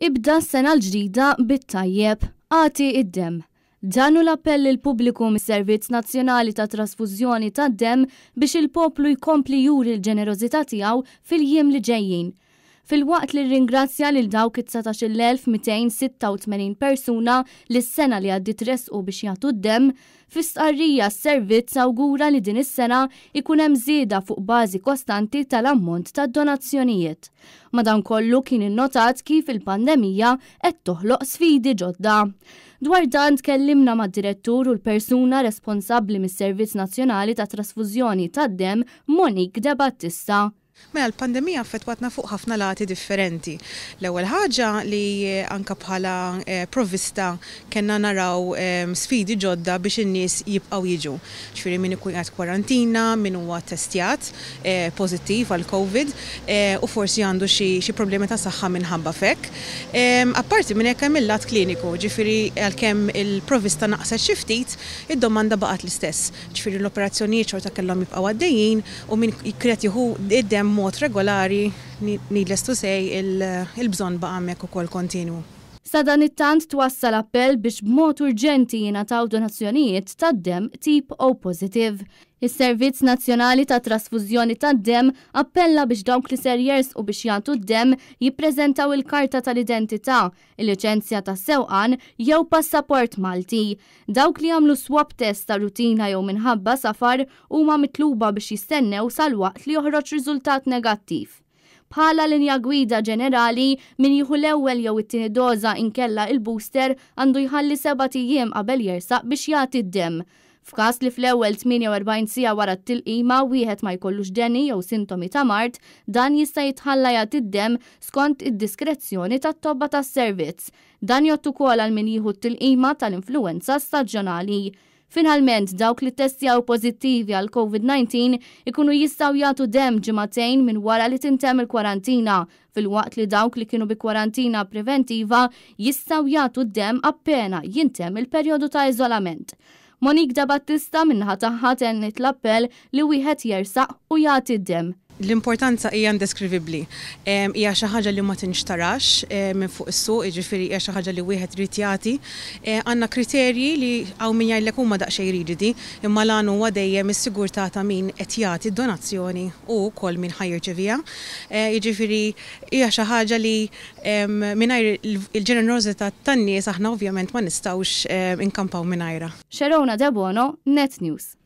Ibda s-sena l-ġdida bit-tajjeb, għati id-dem. Dan hu l-appell lill-pubbliku mis-Servizz Nazzjonali ta' Trasfużjoni tad-Dem biex il-poplu jkompli juri l-ġenerożità tiegħu fil-jiem li ġejjin. Fil-waqt li ringrazzja lil dawk 19,286 persuna li s-sena li għaddit resqu biex jagħtu d-dem, fis-stqarrija s-servizz awgura li din is-sena ikun hemm żieda fuq bażi kostanti tal-ammont tad-donazzjonijiet. Madankollu kien innotat kif il-pandemija qed toħloq sfidi ġodda. Dwar dan tkellimna mad-direttur u l-persuna responsabbli mis-Servizz Nazzjonali ta' Trasfużjoni tad-Dem, Monique De Battista. Mela l-pandemija affettwatna fuq ħafna lati differenti. L-ewwel ħaġa li anka bħala provvista kellna naraw sfidi ġodda biex in-nies jibqgħu jiġu. Ġifieri min ikun qed kwarantina, min huwa testjat pożittiv għal COVID u forsi għandu xi problemi ta' saħħa minħabba fek. Apparti minn hekk hemm il-lat kliniku, ġifieri għalkemm il-provvista naqset xi ftit, id-domanda baqgħet l-istess. Ġifieri l-operazzjonijiet xorta kellhom jibqgħu għaddejjin u min jkret jieħu id-dem mod regolari, needless to say, il-bżonn baqa' hemmhekk ukoll kontinwu. Sa dan it-tant twassal appell biex b'mod urġenti jingħataw donazzjonijiet tad-dem tip O positive. Is-Servizz Nazzjonali ta' Trasfużjoni tad-Dem appella biex dawk li ser jersqu biex jagħtu d-dem jippreżentaw il-karta tal-identità, il-liċenzja tas-sewqan jew passaport Malti. Dawk li jagħmlu swab test ta' rutina jew minħabba safar huma mitluba biex jistennew salwaqt li joħroġ riżultat negattiv. Bħala linja gwida ġenerali min jieħu l-ewwel jew it-tieni doża inkella il-booster għandu jħalli 7 ijiem qabel jersaq biex jagħti d-dem. F'każ li fl-ewwel 48 siegħa wara t-tilqima wieħed ma jkollux deni jew sintomi ta' mart, dan jista' jitħalla jagħti d-dem skont id-diskrezzjoni tat-tobba tas-servizz. Dan jgħod ukoll għal min jieħu t-tilqima tal-influwenza staġjonali. Finalment, dawk li testjaw pożittivi għal COVID-19 ikunu jistgħu jagħtu dem ġimagħtejn minn wara li tintemm il-kwarantina, fil-waqt li dawk li kienu bi kwarantina preventiva jistgħu jagħtu dem appena jintemm il-perjodu ta' iżolament. Monique De Battista minnaħa tagħha tennet l-appell li wieħed jersaq u jagħti d-dem. L-importanza hija indeskrivibbli. Hija xi ħaġa li ma tinxtarax minn fuq is-suq, jiġifieri hija xi ħaġa li wieħed irid jagħti. Għandna kriterji li hawn min jgħidlek huma daqsxejn rigidi, imma lan huwa dejjem is-sigurtà ta' min qed jagħti d-donazzjoni u wkoll min ħajjirċevija. Jiġifieri hija xi ħaġa li mingħajr il-ġenerożità tan-nies aħna ovvjament ma nistgħux inkampaw mingħajrha. Xerona De Bono, Net News.